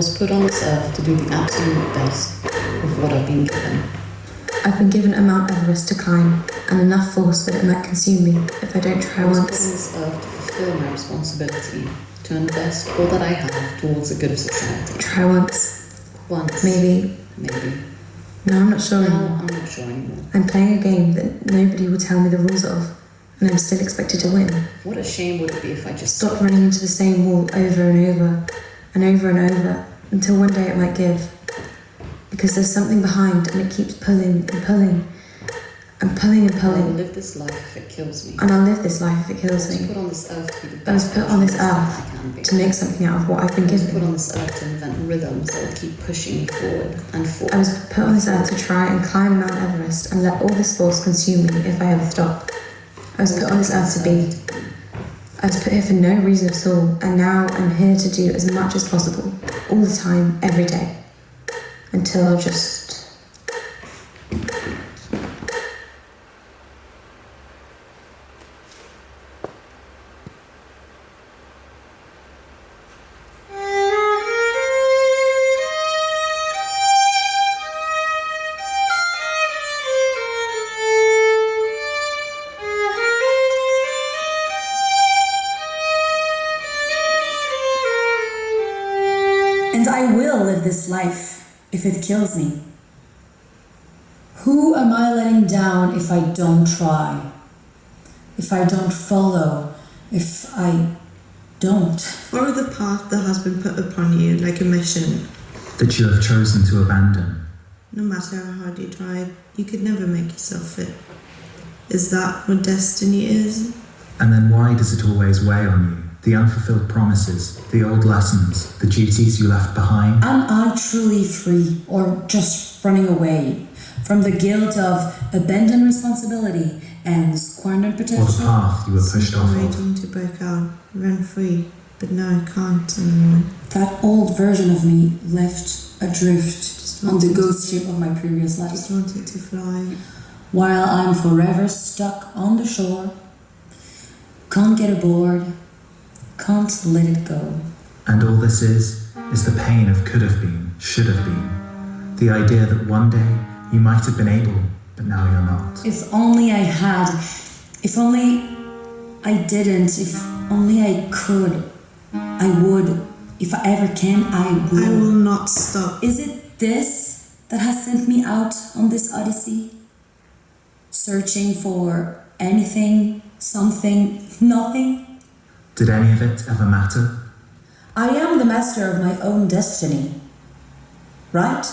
was put on this earth to do the absolute best with what I've been given. I've been given a Mount Everest to climb, and enough force that it might consume me if I don't try I was once. put on this earth to fulfill my responsibility, to invest all that I have towards the good of society. Try once. Once. Maybe. No, I'm not sure No, anymore. I'm not sure anymore. I'm playing a game that nobody will tell me the rules of, and I'm still expected to win. What a shame would it be if I just Stop running into the same wall over and over, and over and over, until one day it might give. Because there's something behind, and it keeps pulling and pulling, and pulling and I'll pulling. live this life if it kills me. And I'll live this life if it I kills was me. put on this earth to be the I was best put on this version of earth myself I can be. to make something out of what I've been I was put given. on this earth to invent rhythms that will keep pushing me forward and forward. I was put on this earth to try and climb Mount Everest and let all this force consume me if I ever stop. I was put on this earth to be. I was put here for no reason at all, and now I'm here to do as much as possible, all the time, every day, until I'll just... And I will live this life if it kills me. Who am I letting down if I don't try? If I don't follow? If I don't? Follow the path that has been put upon you like a mission. That you have chosen to abandon. No matter how hard you try, you could never make yourself fit. Is that what destiny is? And then why does it always weigh on you? The unfulfilled promises, the old lessons, the duties you left behind? Am I truly free, or just running away from the guilt of abandoned responsibility and squandered Or the potential? path you were pushed off I'm of? waiting to break out, run free, but now I can't anymore. That old version of me left adrift on the wanted ghost to- ship of my previous life. Just wanted to fly. While I'm forever stuck on the shore, can't get aboard, can't let it go. And all this is the pain of could have been, should have been. The idea that one day you might have been able, but now you're not. If only I had, if only I didn't, if only I could, I would. If I ever can, I will. I will not stop. Is it this that has sent me out on this odyssey? Searching for anything, something, nothing? Did any of it ever matter? I am the master of my own destiny, right?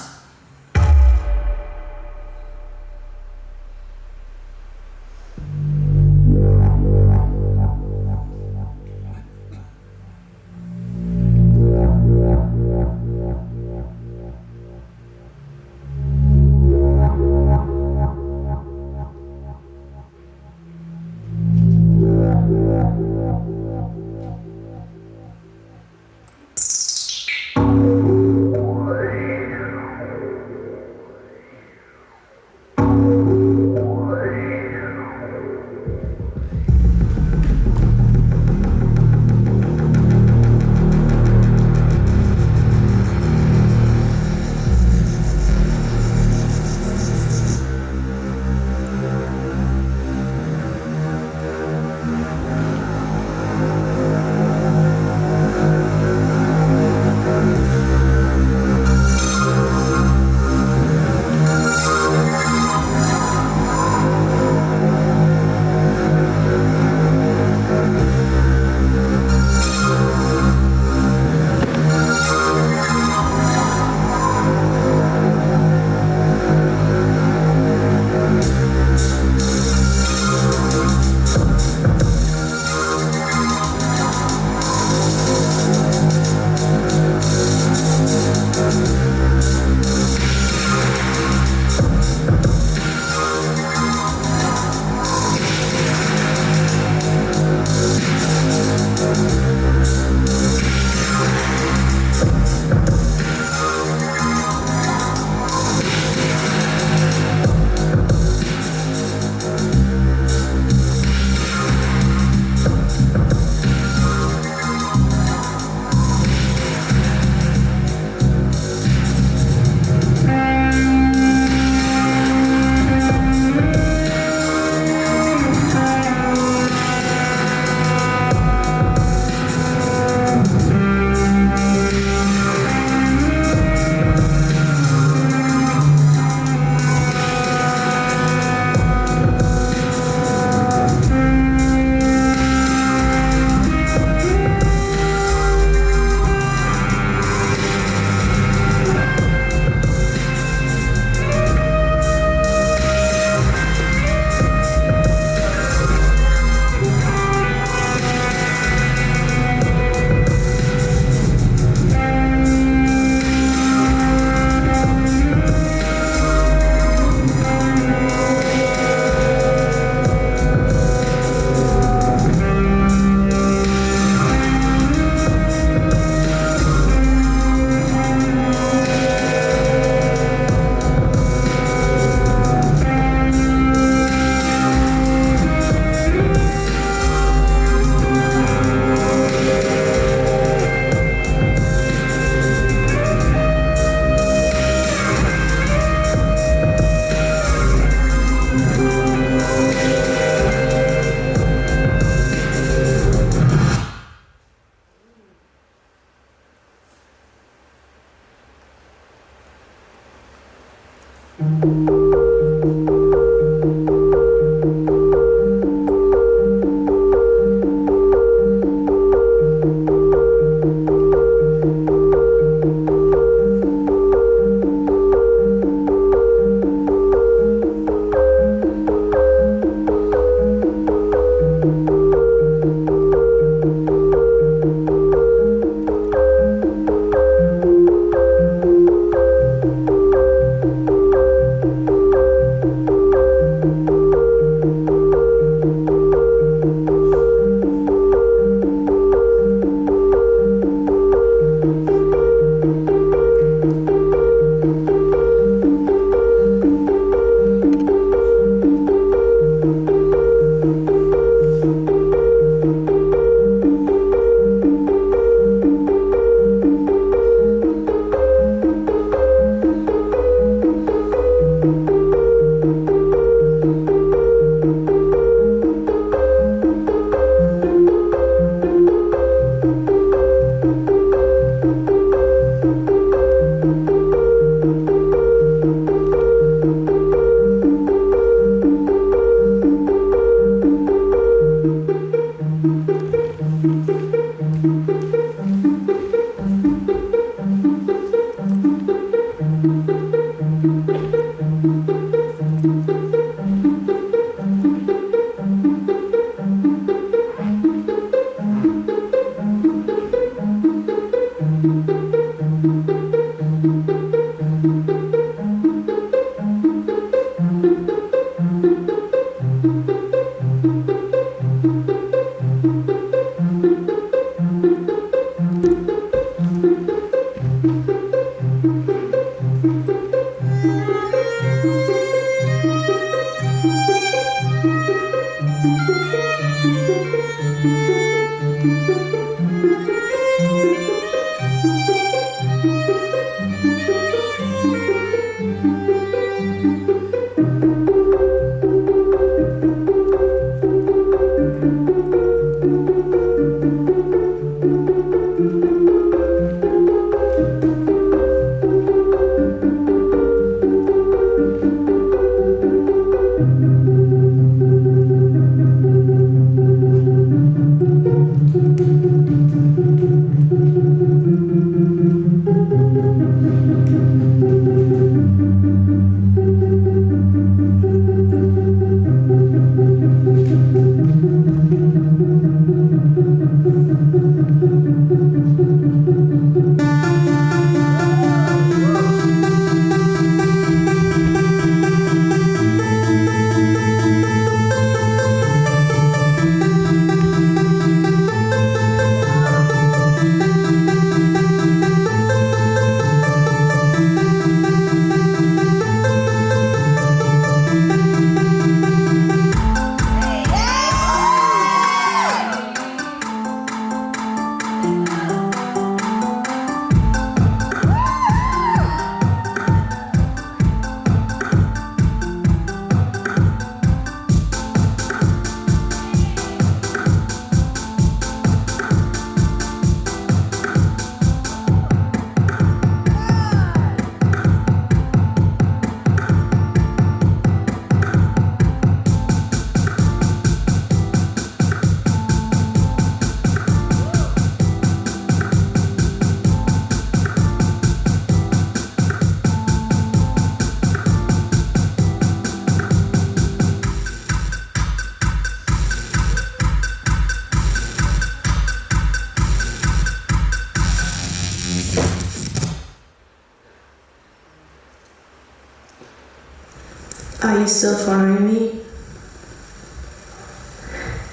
Are you still following me?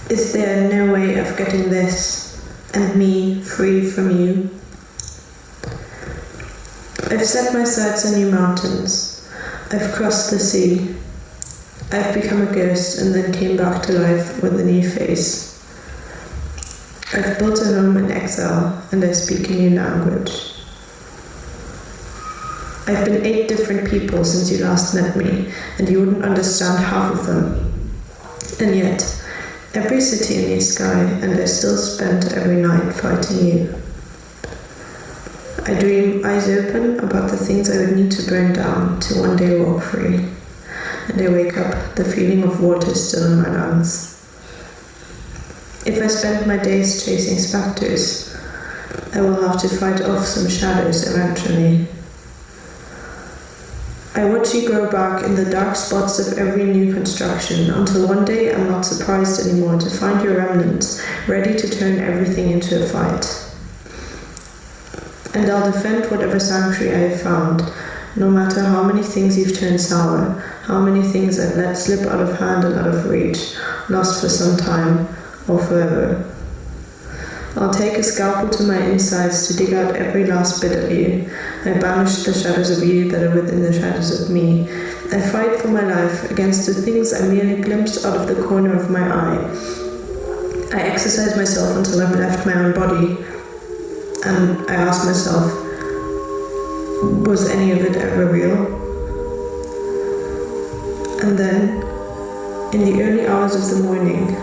Is there no way of getting this and me free from you? I've set my sights on you mountains. I've crossed the sea. I've become a ghost and then came back to life with a new face. I've built a home in exile and I speak a new language. I've been 8 different people since you last met me, and you wouldn't understand half of them. And yet, every city in the sky, and I still spent every night fighting you. I dream eyes open about the things I would need to burn down to one day walk free. And I wake up, the feeling of water still in my lungs. If I spend my days chasing spectres, I will have to fight off some shadows eventually. I watch you grow back in the dark spots of every new construction until one day I'm not surprised anymore to find your remnants ready to turn everything into a fight. And I'll defend whatever sanctuary I have found, no matter how many things you've turned sour, how many things I've let slip out of hand and out of reach, lost for some time or forever. I'll take a scalpel to my insides to dig out every last bit of you. I banish the shadows of you that are within the shadows of me. I fight for my life against the things I merely glimpsed out of the corner of my eye. I exercise myself until I've left my own body, and I ask myself, was any of it ever real? And then, in the early hours of the morning,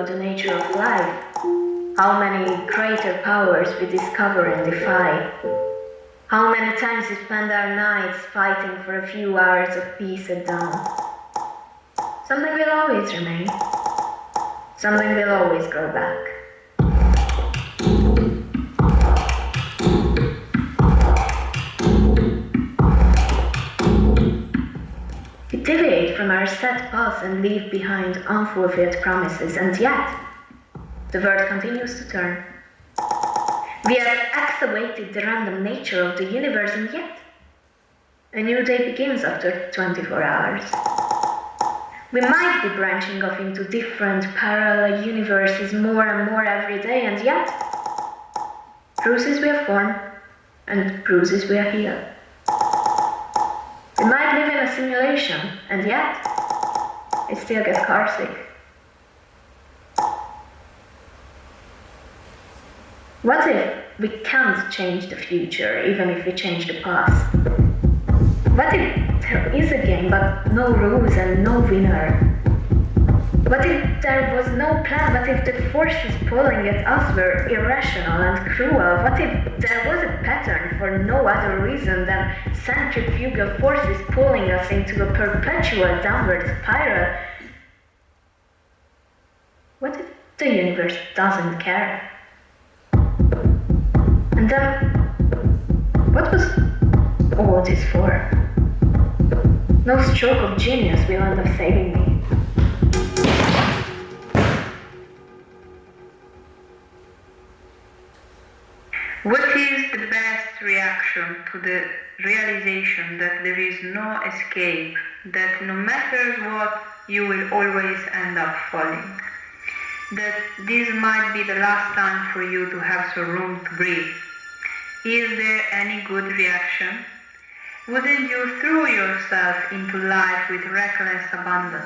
about the nature of life, how many greater powers we discover and defy, how many times we spend our nights fighting for a few hours of peace at dawn. Something will always remain. Something will always grow back. We deviate from our set path and leave behind unfulfilled promises, and yet the world continues to turn. We have excavated the random nature of the universe, and yet a new day begins after 24 hours. We might be branching off into different parallel universes more and more every day, and yet bruises we have worn and bruises we have healed. We might live in a simulation, and yet I still get carsick. What if we can't change the future, even if we change the past? What if there is a game, but no rules and no winner? What if there was no plan? What if the forces pulling at us were irrational and cruel? What if there was a pattern for no other reason than centrifugal forces pulling us into a perpetual downward spiral? What if the universe doesn't care? And then, what was all this for? No stroke of genius will end up saving me. What is the best reaction to the realization that there is no escape, that no matter what, you will always end up falling? That this might be the last time for you to have some room to breathe? Is there any good reaction? Wouldn't you throw yourself into life with reckless abandon?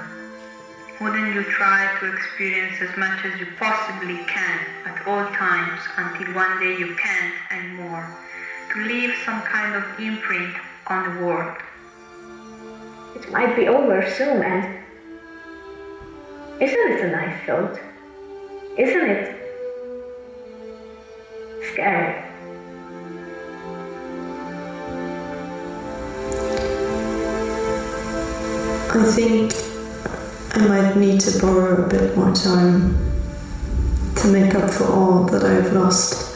Wouldn't you try to experience as much as you possibly can at all times until one day you can't anymore, to leave some kind of imprint on the world? It might be over soon, and isn't it a nice thought? Isn't it scary? I think I might need to borrow a bit more time to make up for all that I have lost,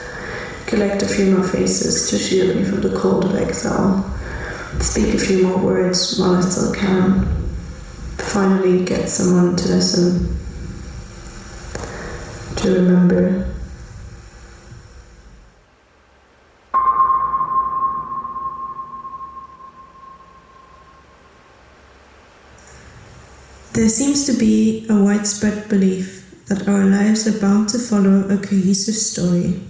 collect a few more faces to shield me from the cold of exile, speak a few more words while I still can, finally get someone to listen, to remember. There seems to be a widespread belief that our lives are bound to follow a cohesive story,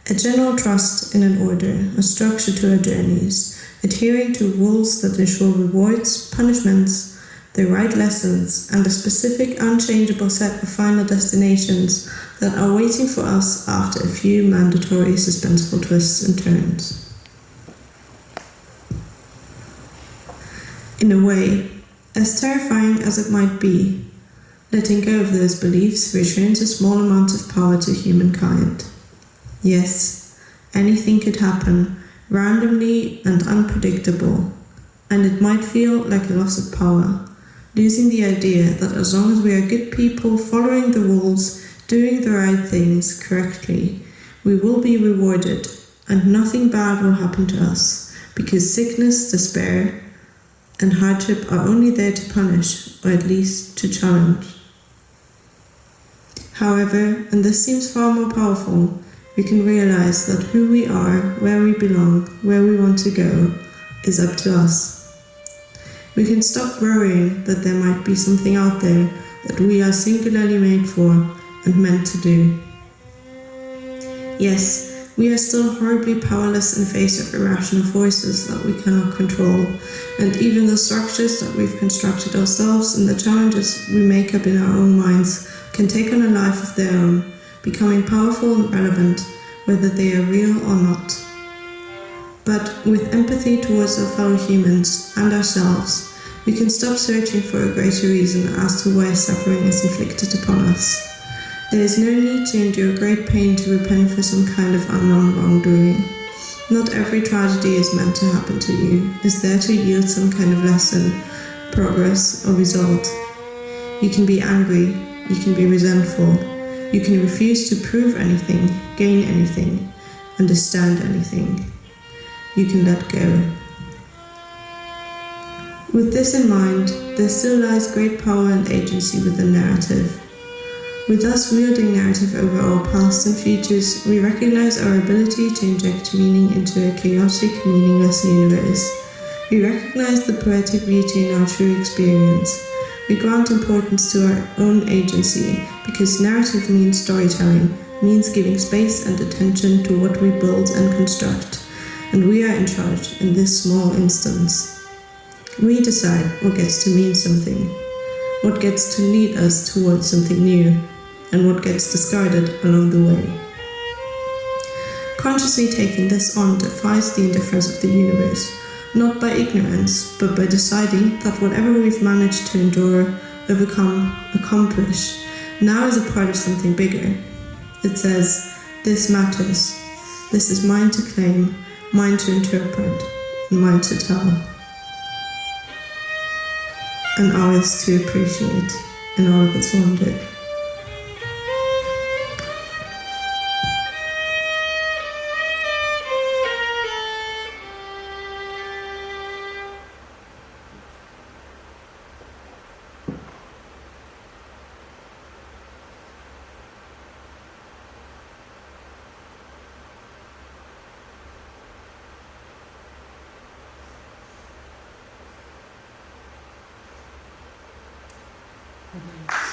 a general trust in an order, a structure to our journeys, adhering to rules that ensure rewards, punishments, the right lessons, and a specific unchangeable set of final destinations that are waiting for us after a few mandatory suspenseful twists and turns. In a way, as terrifying as it might be, letting go of those beliefs returns a small amount of power to humankind. Yes, anything could happen, randomly and unpredictable, and it might feel like a loss of power, losing the idea that as long as we are good people following the rules, doing the right things correctly, we will be rewarded and nothing bad will happen to us, because sickness, despair, and hardship are only there to punish, or at least to challenge. However, and this seems far more powerful, we can realize that who we are, where we belong, where we want to go, is up to us. We can stop worrying that there might be something out there that we are singularly made for and meant to do. Yes, we are still horribly powerless in face of irrational forces that we cannot control, and even the structures that we've constructed ourselves and the challenges we make up in our own minds can take on a life of their own, becoming powerful and relevant, whether they are real or not. But with empathy towards our fellow humans and ourselves, we can stop searching for a greater reason as to why suffering is inflicted upon us, There is no need to endure great pain to repent for some kind of unknown wrongdoing. Not every tragedy is meant to happen to you, is there to yield some kind of lesson, progress, or result. You can be angry, you can be resentful, you can refuse to prove anything, gain anything, understand anything. You can let go. With this in mind, there still lies great power and agency within narrative. With us wielding narrative over our past and futures, we recognize our ability to inject meaning into a chaotic, meaningless universe. We recognize the poetic beauty in our true experience. We grant importance to our own agency because narrative means storytelling, means giving space and attention to what we build and construct, and we are in charge in this small instance. We decide what gets to mean something, what gets to lead us towards something new, and what gets discarded along the way. Consciously taking this on defies the indifference of the universe, not by ignorance, but by deciding that whatever we've managed to endure, overcome, accomplish, now is a part of something bigger. It says, this matters. This is mine to claim, mine to interpret, and mine to tell. And ours to appreciate in all of its wonder. Mhm.